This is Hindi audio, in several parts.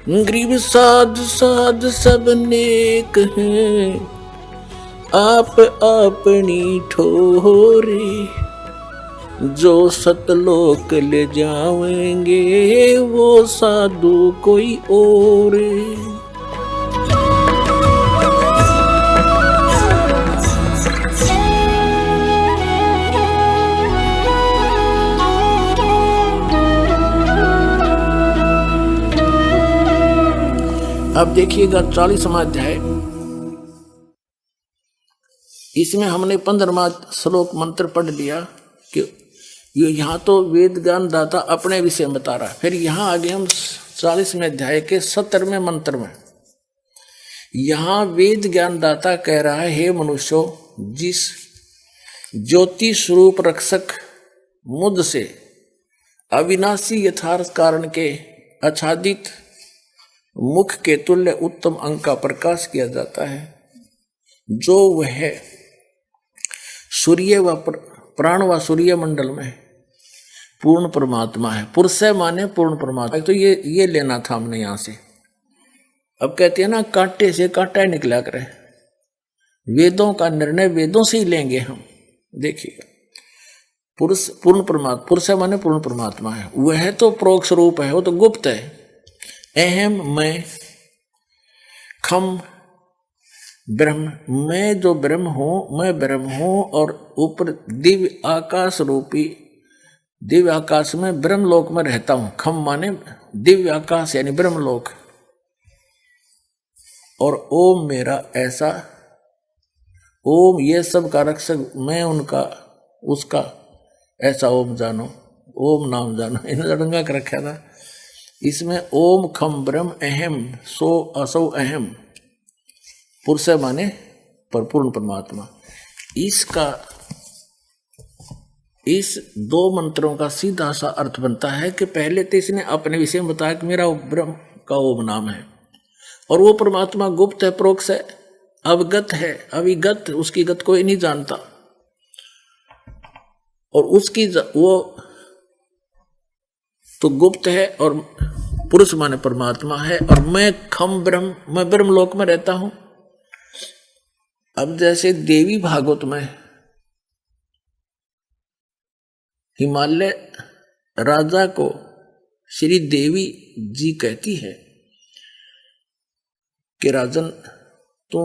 गरीब साध साध सब नेक हैं, आप अपनी ठोरे, जो सतलोक ले जाएंगे वो साधु कोई और। अब देखिएगा 40वां अध्याय। इसमें हमने 15वां श्लोक मंत्र पढ़ लिया कि यहाँ तो वेद ज्ञान दाता अपने विषय में बता रहा। फिर यहाँ आगे हम 40वें अध्याय के 70वें मंत्र में यहाँ वेद ज्ञान दाता कह रहा है, हे मनुष्यों, जिस ज्योति स्वरूप रक्षक मुझ से अविनाशी यथार्थ कारण के आच्छादित मुख के तुल्य उत्तम अंग का प्रकाश किया जाता है, जो वह सूर्य व प्राण व सूर्य मंडल में पूर्ण परमात्मा है। पुरुष माने पूर्ण परमात्मा। तो ये लेना था हमने यहां से। अब कहते हैं ना, कांटे से कांटा निकला करे। वेदों का निर्णय वेदों से ही लेंगे हम। देखिए, पुरुष पूर्ण परमात्मा, पुरुष माने पूर्ण परमात्मा है। वह तो प्रोक्ष रूप है, वो तो गुप्त है। अहम मैं खम ब्रह्म, मैं जो ब्रह्म हूं, मैं ब्रह्म हूं। और ऊपर दिव्य आकाश रूपी, दिव्य आकाश में ब्रह्मलोक में रहता हूं। खम माने दिव्य आकाश यानी ब्रह्मलोक। और ओम मेरा ऐसा, ओम ये सब का रक्षक मैं, उनका उसका ऐसा ओम जानो, ओम नाम जानो। इन्हें रंगा कर रखा था। इसमें ओम खम ब्रह्म अहम सो असौ अहम, पुरुष माने परिपूर्ण परमात्मा। इसका इस दो मंत्रों का सीधा सा अर्थ बनता है कि पहले तो इसने अपने विषय में बताया कि मेरा ब्रह्म का ओम नाम है, और वो परमात्मा गुप्त है, प्रोक्ष है, अवगत है, अविगत, उसकी गत कोई नहीं जानता। और उसकी वो तो गुप्त है, और पुरुष माने परमात्मा है। और मैं खम ब्रह्म, मैं ब्रह्मलोक में रहता हूं। अब जैसे देवी भागवत में हिमालय राजा को श्री देवी जी कहती है कि राजन, तू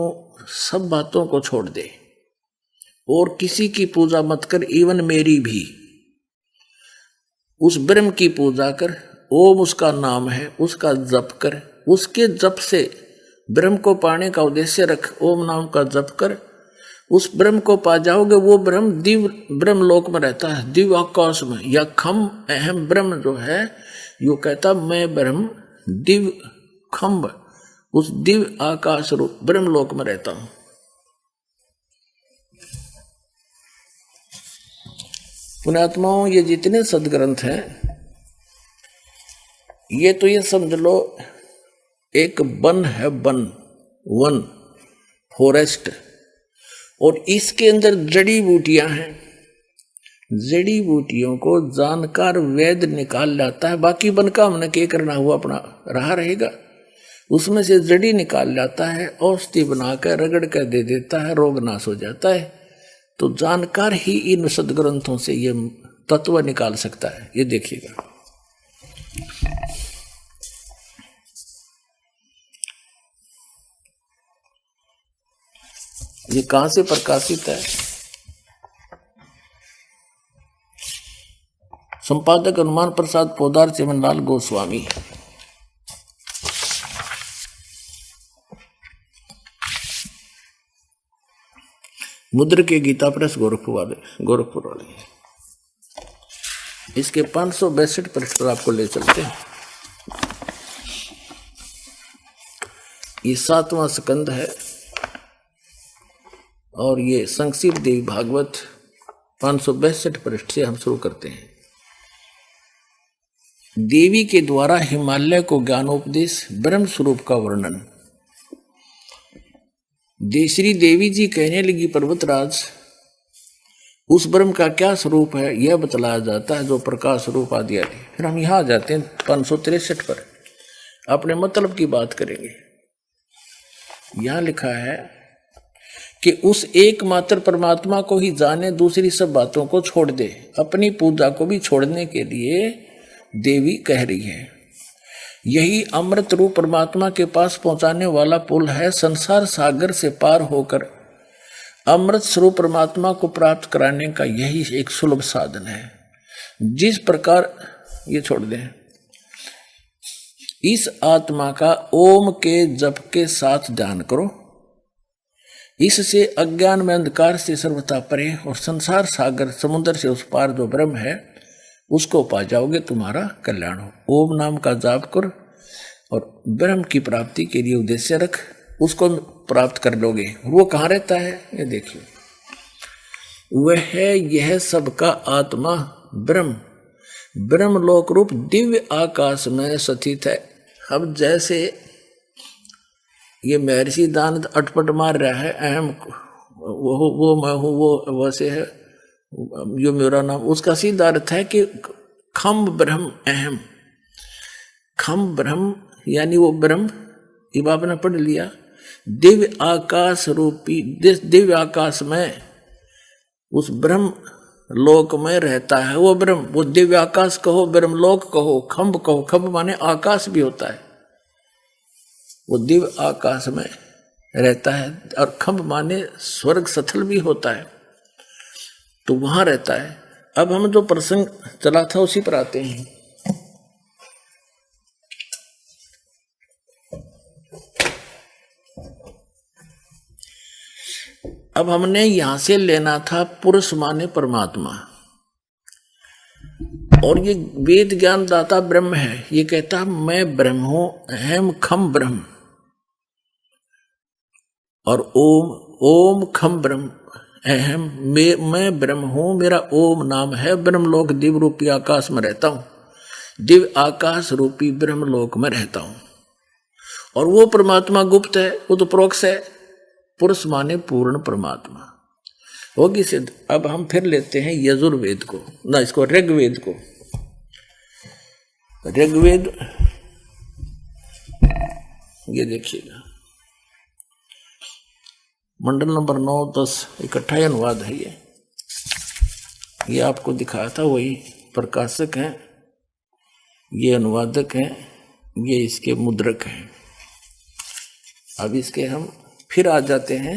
सब बातों को छोड़ दे और किसी की पूजा मत कर, इवन मेरी भी। उस ब्रह्म की पूजा कर, ओम उसका नाम है, उसका जप कर, उसके जप से ब्रह्म को पाने का उद्देश्य रख, ओम नाम का जप कर, उस ब्रह्म को पा जाओगे। वो ब्रह्म दिव्य ब्रह्म लोक में रहता है, दिव्य आकाश में। या खम अहम ब्रह्म जो है, यो कहता मैं ब्रह्म दिव्य खम्ब, उस दिव्य आकाश रूप ब्रह्म लोक में रहता हूं। पुण्यात्माओं, ये जितने सदग्रंथ हैं, ये तो ये समझ लो एक वन है, वन फॉरेस्ट, और इसके अंदर जड़ी बूटियां हैं। जड़ी बूटियों को जानकार वैद निकाल लाता है। बाकी वन का हमने क्या करना हुआ, अपना रहा रहेगा। उसमें से जड़ी निकाल लाता है, औषधि बनाकर रगड़ कर दे देता है, रोग नाश हो जाता है। तो जानकार ही इन सदग्रंथों से ये तत्व निकाल सकता है। ये देखिएगा, ये कहां से प्रकाशित है। संपादक हनुमान प्रसाद पोदार चिमनलाल गोस्वामी। मुद्र के गीता प्रेस गोरखपुर वाले। इसके 562 पृष्ठ पर आपको ले चलते हैं। ये 7वां स्कंद है, और ये संक्षिप्त देवी भागवत 562 पृष्ठ से हम शुरू करते हैं। देवी के द्वारा हिमालय को ज्ञानोपदेश, ब्रह्म स्वरूप का वर्णन। श्री देवी जी कहने लगी, पर्वतराज, उस ब्रह्म का क्या स्वरूप है यह बतलाया जाता है, जो प्रकाश स्वरूप आदि आदि। फिर हम यहाँ आ जाते हैं 563 पर। अपने मतलब की बात करेंगे। यहां लिखा है कि उस एकमात्र परमात्मा को ही जाने, दूसरी सब बातों को छोड़ दे। अपनी पूजा को भी छोड़ने के लिए देवी कह रही है। यही अमृत रूप परमात्मा के पास पहुंचाने वाला पुल है। संसार सागर से पार होकर अमृत स्वरूप परमात्मा को प्राप्त कराने का यही एक सुलभ साधन है। जिस प्रकार ये छोड़ दें, इस आत्मा का ओम के जप के साथ ध्यान करो। इससे अज्ञान में अंधकार से सर्वथा परे और संसार सागर समुद्र से उस पार जो ब्रह्म है उसको पा जाओगे, तुम्हारा कल्याण हो। ओम नाम का जाप कर और ब्रह्म की प्राप्ति के लिए उद्देश्य रख, उसको प्राप्त कर लोगे। वो कहाँ रहता है ये देखिए, वह है यह सबका आत्मा ब्रह्म, ब्रह्मलोक रूप दिव्य आकाश में स्थित है। अब जैसे ये महर्षि दानव अटपट मार रहा है, अहम वो मैं हूँ, वो वैसे है, जो मेरा नाम, उसका सीधा अर्थ है कि खम ब्रह्म अहम। खम ब्रह्म यानी वो ब्रह्म, ये आपने पढ़ लिया। दिव्य आकाश रूपी, दिव्य आकाश में उस ब्रह्म लोक में रहता है वो ब्रह्म। वो दिव्य आकाश कहो, ब्रह्म लोक कहो, खम्भ कहो, खम्भ माने आकाश भी होता है, वो दिव्य आकाश में रहता है। और खम्भ माने स्वर्ग सथल भी होता है, तो वहां रहता है। अब हम जो प्रसंग चला था उसी पर आते हैं। अब हमने यहां से लेना था पुरुष माने परमात्मा, और ये वेद ज्ञान दाता ब्रह्म है। ये कहता मैं ब्रह्म हूं, अहम खम ब्रह्म, और ओम ओम खम ब्रह्म अहम, मैं ब्रह्म हूं, मेरा ओम नाम है। ब्रह्मलोक दिव्य रूपी आकाश में रहता हूं, दिव्य आकाश रूपी ब्रह्मलोक में रहता हूं। और वो परमात्मा गुप्त है, वो तो प्रोक्ष है। पुरुष माने पूर्ण परमात्मा होगी सिद्ध। अब हम फिर लेते हैं यजुर्वेद को, ना इसको ऋग्वेद को। ऋग्वेद ये देखिएगा, मंडल नंबर 9, 10 इकट्ठा ही अनुवाद है। ये आपको दिखाया था, वही प्रकाशक हैं, ये अनुवादक हैं, ये इसके मुद्रक हैं। अब इसके हम फिर आ जाते हैं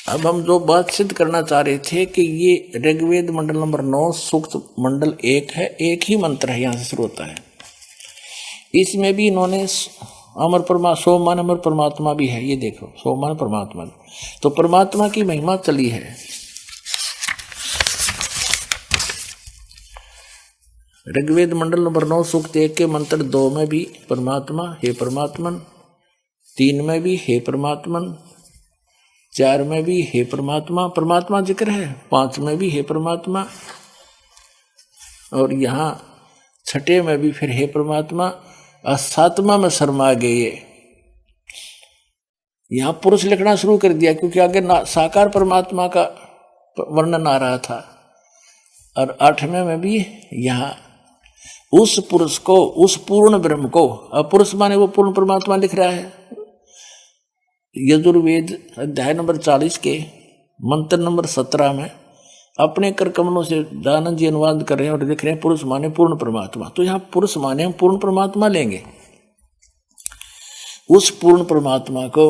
अब हम जो बात सिद्ध करना चाह रहे थे कि ये ऋग्वेद मंडल नंबर 9 सूक्त मंडल 1 है, एक ही मंत्र है, यहां से शुरू होता है। इसमें भी इन्होंने अमर सोमान अमर परमात्मा भी है, ये देखो सोमान परमात्मा, तो परमात्मा की महिमा चली है। ऋग्वेद मंडल नंबर 9 सूक्त 1 के मंत्र 2 में भी परमात्मा हे परमात्मन, 3 में भी हे परमात्मन, 4 में भी हे परमात्मा, परमात्मा जिक्र है, 5 में भी हे परमात्मा, और यहाँ 6 में भी फिर हे परमात्मा, और 7वां में शर्मा गए। यहाँ पुरुष लिखना शुरू कर दिया क्योंकि आगे साकार परमात्मा का वर्णन आ रहा था। और 8वें में भी यहाँ उस पुरुष को, उस पूर्ण ब्रह्म को, अब पुरुष माने वो पूर्ण परमात्मा लिख रहा है। यजुर्वेद अध्याय नंबर 40 के मंत्र नंबर 17 में अपने कर कमलों से दानंद जी अनुवाद कर रहे हैं और लिख रहे हैं पुरुष माने पूर्ण परमात्मा। तो यहाँ पुरुष माने हम पूर्ण परमात्मा लेंगे। उस पूर्ण परमात्मा को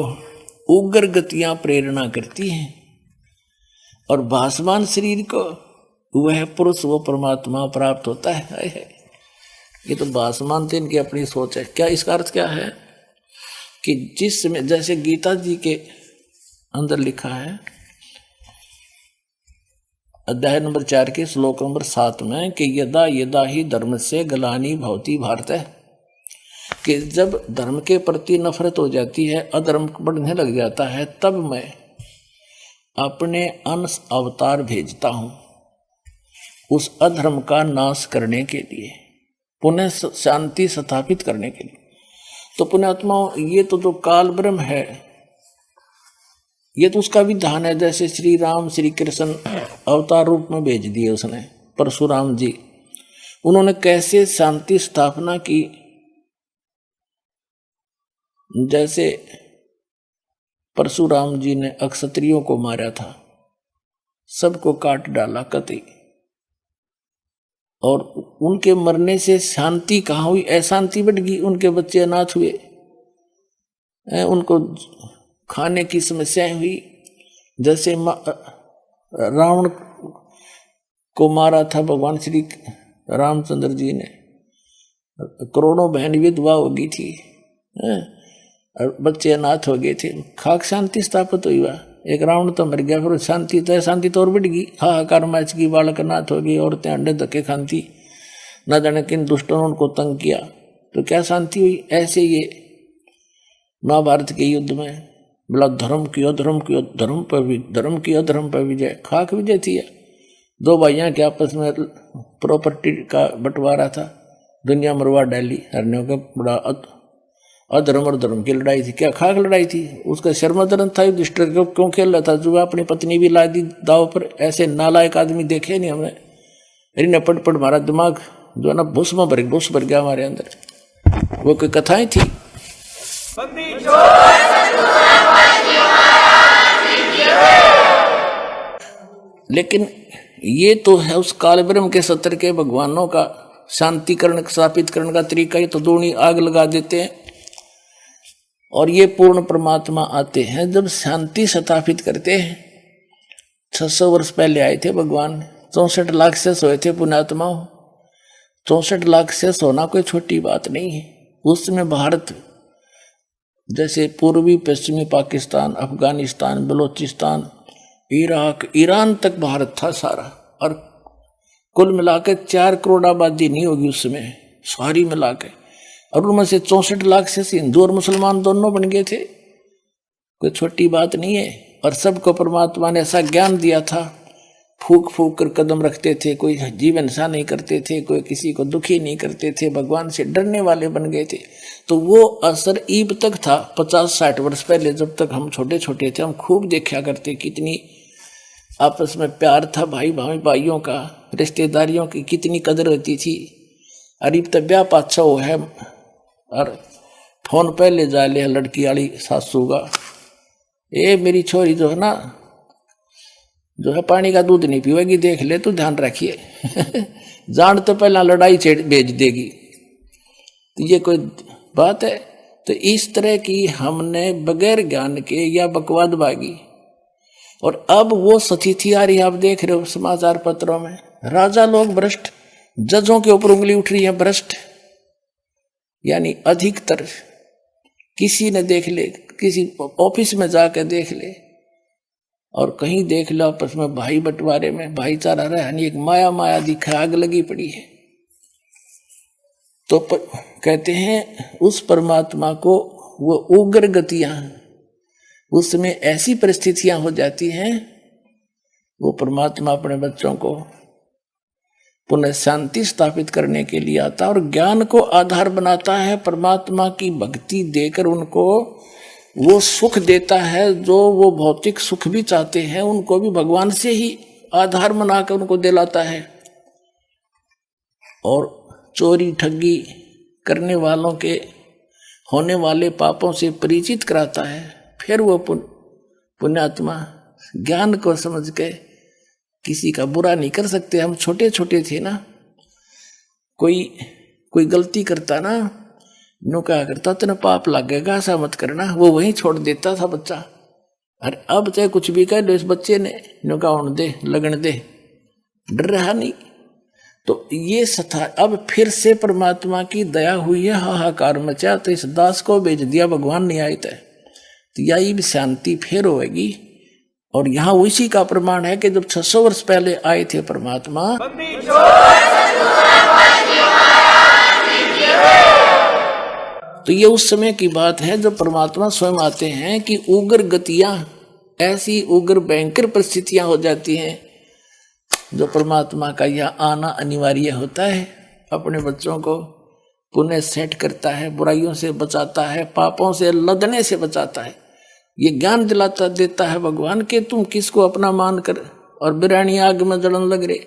उग्र गतियां प्रेरणा करती हैं, और भासमान शरीर को वह पुरुष वो परमात्मा प्राप्त होता है। ये तो भासमान थे, इनकी अपनी सोच है। क्या इसका अर्थ क्या है कि जिसमें जैसे गीता जी के अंदर लिखा है अध्याय नंबर 4 के श्लोक नंबर 7 में कि यदा यदा ही धर्म से गलानी भवती भारत, कि जब धर्म के प्रति नफरत हो जाती है, अधर्म बढ़ने लग जाता है, तब मैं अपने अंश अवतार भेजता हूं उस अधर्म का नाश करने के लिए, पुनः शांति स्थापित करने के लिए। तो पुण्यात्माओं, ये तो जो काल ब्रह्म है, ये तो उसका विधान है। जैसे श्री राम श्री कृष्ण अवतार रूप में भेज दिए उसने परशुराम जी, उन्होंने कैसे शांति स्थापना की। जैसे परशुराम जी ने अक्षत्रियों को मारा था, सबको काट डाला कति, और उनके मरने से शांति कहाँ हुई, अशांति बढ़ गई। उनके बच्चे अनाथ हुए, उनको खाने की समस्याएं हुई। जैसे रावण को मारा था भगवान श्री रामचंद्र जी ने, करोड़ों बहन विधवा हो गई थी, और बच्चे अनाथ हो गए थे, खाक शांति स्थापित हुई। एक रावण तो मर गया, फिर शांति तो शांति तो और बढ़ गई, हाहाकार मैच की, बालक अनाथ हो गई, औरतें अंडे धक्के खाती, न जाने किन दुष्टों ने उनको तंग किया, तो क्या शांति हुई। ऐसे ये महाभारत के युद्ध में बोला धर्म कियो धर्म कियो, धर्म कियो धर्म पर विजय, खाक विजय थी। दो भाइयों के आपस में प्रॉपर्टी का बंटवारा था, दुनिया मरवा डाली, हरने का बड़ा अधर्म और धर्म की लड़ाई थी। क्या खाक लड़ाई थी। उसका शर्मदरन था युधिष्ठिर, क्यों खेल रहा था, जो अपनी पत्नी भी ला दी दाव पर। ऐसे नालायक आदमी देखे नहीं हमने। इन्हें पट पट मारा, दिमाग जो है ना भूस भर गया हमारे अंदर। वो कोई कथाएं थी। लेकिन ये तो है उस काल ब्रह्म के सत्र के भगवानों का शांतिकरण स्थापित करने का तरीका। ये तो दूनी आग लगा देते हैं। और ये पूर्ण परमात्मा आते हैं जब शांति स्थापित करते हैं। 600 वर्ष पहले आए थे भगवान, 64 लाख से सोए थे पुण्यात्माओं। 64 लाख से सोना कोई छोटी बात नहीं है। उस समय भारत जैसे पूर्वी पश्चिमी पाकिस्तान, अफगानिस्तान, बलोचिस्तान, इराक, ईरान तक भारत था सारा। और कुल मिलाकर 4 करोड़ आबादी नहीं होगी उस समय सारी मिलाकर। और उनमें से 64 लाख से हिंदू और मुसलमान दोनों बन गए थे। कोई छोटी बात नहीं है। और सबको परमात्मा ने ऐसा ज्ञान दिया था, फूक फूक कर कदम रखते थे, कोई जीवन सा नहीं करते थे, कोई किसी को दुखी नहीं करते थे, भगवान से डरने वाले बन गए थे। तो वो असर ईब तक था 50-60 वर्ष पहले, जब तक हम छोटे छोटे थे। हम खूब देखा करते, कितनी आपस में प्यार था, भाइयों का, रिश्तेदारियों की कितनी कदर होती थी। अरीब तो ब्याह पाछा वो है, और फोन पे ले जा ले लड़की वाली सासू का, ये मेरी छोरी जो है ना, जो है पानी का दूध नहीं पीवेगी, देख ले तो ध्यान रखिए। जान तो पहला लड़ाई भेज देगी। तो ये कोई बात है। तो इस तरह की हमने बगैर ज्ञान के या बकवाद बागी। और अब वो स्थिति आ रही है, आप देख रहे हो समाचार पत्रों में, राजा लोग भ्रष्ट, जजों के ऊपर उंगली उठ रही है भ्रष्ट। यानी अधिकतर किसी ने देख ले, किसी ऑफिस में जाकर देख ले, और कहीं देख लो आपस में भाई बंटवारे में भाईचारा रहा, यानी एक माया दिखा, आग लगी पड़ी है। तो कहते हैं उस परमात्मा को वो उग्र गतियां, उसमें ऐसी परिस्थितियां हो जाती हैं, वो परमात्मा अपने बच्चों को पुनः शांति स्थापित करने के लिए आता है और ज्ञान को आधार बनाता है। परमात्मा की भक्ति देकर उनको वो सुख देता है, जो वो भौतिक सुख भी चाहते हैं उनको भी भगवान से ही आधार बनाकर उनको दिलाता है। और चोरी ठगी करने वालों के होने वाले पापों से परिचित कराता है। फिर वो पुण्यात्मा ज्ञान को समझ के किसी का बुरा नहीं कर सकते। हम छोटे छोटे थे ना, कोई गलती करता ना, नो क्या करता, तेना पाप लगेगा, ऐसा मत करना, वो वहीं छोड़ देता था बच्चा। अरे अब चाहे कुछ भी कह लो, इस बच्चे ने नो का होने दे, लगन दे, डर रहा नहीं। तो ये सथा अब फिर से परमात्मा की दया हुई है, हाहाकार मचा, तो इस दास को भेज दिया, भगवान नहीं आए थे, तो यही भी शांति फिर होगी। और यहाँ उसी का प्रमाण है कि जब 600 वर्ष पहले आए थे परमात्मा, तो ये उस समय की बात है जब परमात्मा स्वयं आते हैं कि उग्र गतियां, ऐसी उग्र भयंकर परिस्थितियां हो जाती हैं, जो परमात्मा का यह आना अनिवार्य होता है। अपने बच्चों को पुनः सेट करता है, बुराइयों से बचाता है, पापों से लदने से बचाता है। ये ज्ञान दिलाता देता है भगवान के तुम किसको अपना मान कर और बिरानी आग में जलन लग रहे,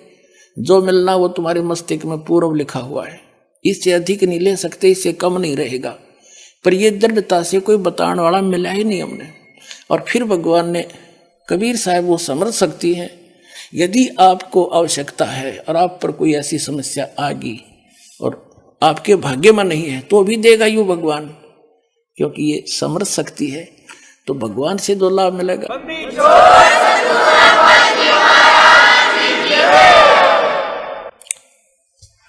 जो मिलना वो तुम्हारे मस्तिष्क में पूर्व लिखा हुआ है, इससे अधिक नहीं ले सकते, इससे कम नहीं रहेगा। पर ये दृढ़ता से कोई बताने वाला मिला ही नहीं हमने। और फिर भगवान ने कबीर साहब वो समझ सकती है, यदि आपको आवश्यकता है और आप पर कोई ऐसी समस्या आ गई और आपके भाग्य में नहीं है तो भी देगा यूं भगवान, क्योंकि ये समझ सकती है। तो भगवान से दो लाभ मिलेगा।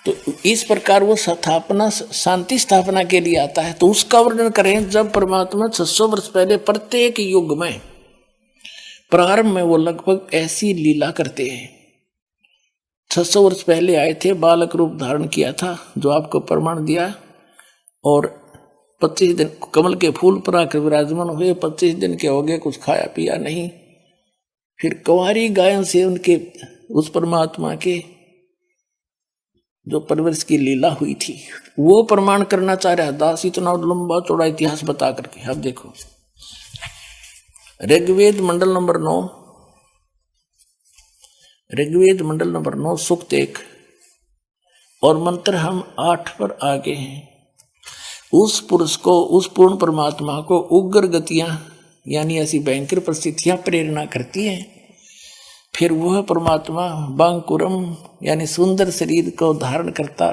तो इस प्रकार वो स्थापना शांति स्थापना के लिए आता है। तो उसका वर्णन करें, जब परमात्मा 600 वर्ष पहले प्रत्येक युग में प्रारंभ में वो लगभग ऐसी लीला करते हैं। 600 वर्ष पहले आए थे, बालक रूप धारण किया था जो आपको प्रमाण दिया, और 25 दिन कमल के फूल पर आकर विराजमान हुए। 25 दिन के हो गए, कुछ खाया पिया नहीं। फिर कुंवारी गायों से उनके उस परमात्मा के जो परवरिश की लीला हुई थी वो प्रमाण करना चाह रहा है दास, इतना लंबा चौड़ा इतिहास बता करके। अब देखो ऋग्वेद मंडल नंबर 9, ऋग्वेद मंडल नंबर 9 सूक्त 1 और मंत्र हम 8 पर आगे हैं। उस पुरुष को, उस पूर्ण परमात्मा को उग्र गतियां यानी ऐसी भयंकर परिस्थितियां प्रेरणा करती हैं। फिर वह परमात्मा बांकुरम यानी सुंदर शरीर को धारण करता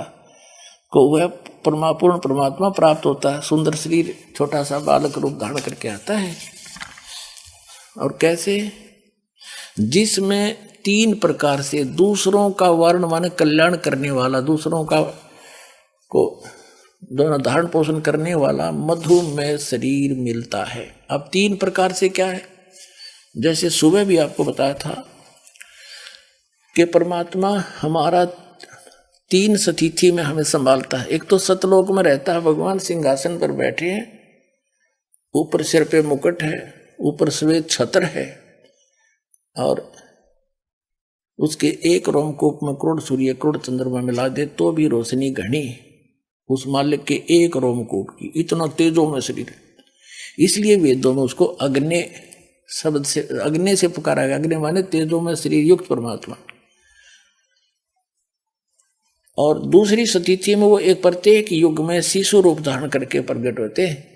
को वह पूर्ण परमात्मा प्राप्त होता है। सुंदर शरीर छोटा सा बालक रूप धारण करके आता है। और कैसे? जिसमें 3 प्रकार से दूसरों का वर्ण माने कल्याण करने वाला, दूसरों का को दोनों धारण पोषण करने वाला मधुमेह शरीर मिलता है। अब 3 प्रकार से क्या है? जैसे सुबह भी आपको बताया था कि परमात्मा हमारा 3 स्थिति में हमें संभालता है। एक तो सतलोक में रहता है भगवान, सिंहासन पर बैठे हैं, ऊपर सिर पे मुकुट है, ऊपर श्वेत छत्र है, और उसके एक रोमकूप में करोड़ सूर्य करोड़ चंद्रमा मिला दे तो भी रोशनी घनी उस मालिक के एक रोमकूप की। इतना तेजों में शरीर है। इसलिए वेदों में उसको अग्नि शब्द से, अग्नि से पुकारा गया। अग्नि माने तेजों में शरीर युक्त परमात्मा। और दूसरी स्थिति में वो एक प्रत्येक युग में शिशु रूप धारण करके प्रकट होते हैं।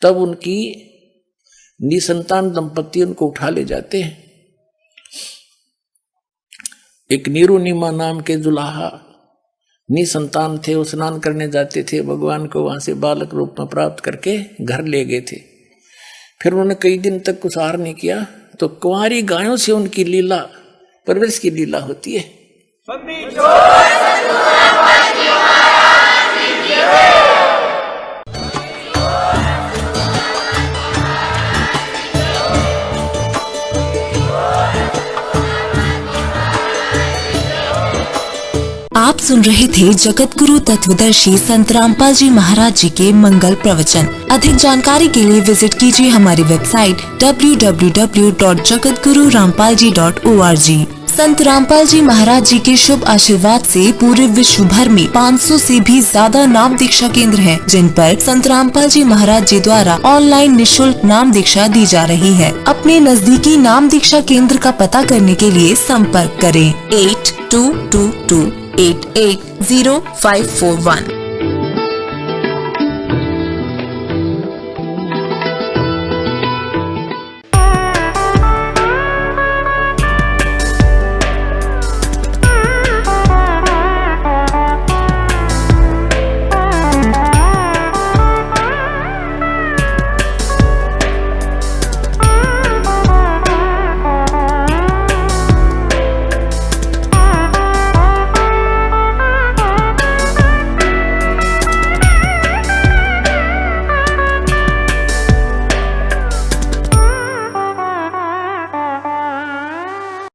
तब उनकी निसंतान दंपति उनको उठा ले जाते हैं। एक नीरुनिमा नाम के जुलाहा निसंतान थे, वो स्नान करने जाते थे, भगवान को वहां से बालक रूप में प्राप्त करके घर ले गए थे। फिर उन्होंने कई दिन तक कुछ आहार नहीं किया, तो कुंवारी गायों से उनकी लीला, परवरिश की लीला होती है। आप सुन रहे थे जगत गुरु तत्वदर्शी संत रामपाल जी महाराज जी के मंगल प्रवचन। अधिक जानकारी के लिए विजिट कीजिए हमारी वेबसाइट www.jagatgururampalji.org। संत रामपाल जी महाराज जी के शुभ आशीर्वाद से पूरे विश्व भर में 500 से भी ज्यादा नाम दीक्षा केंद्र हैं, जिन पर संत रामपाल जी महाराज जी द्वारा ऑनलाइन निःशुल्क नाम दीक्षा दी जा रही है। अपने नजदीकी नाम दीक्षा केंद्र का पता करने के लिए संपर्क करें 8222880541।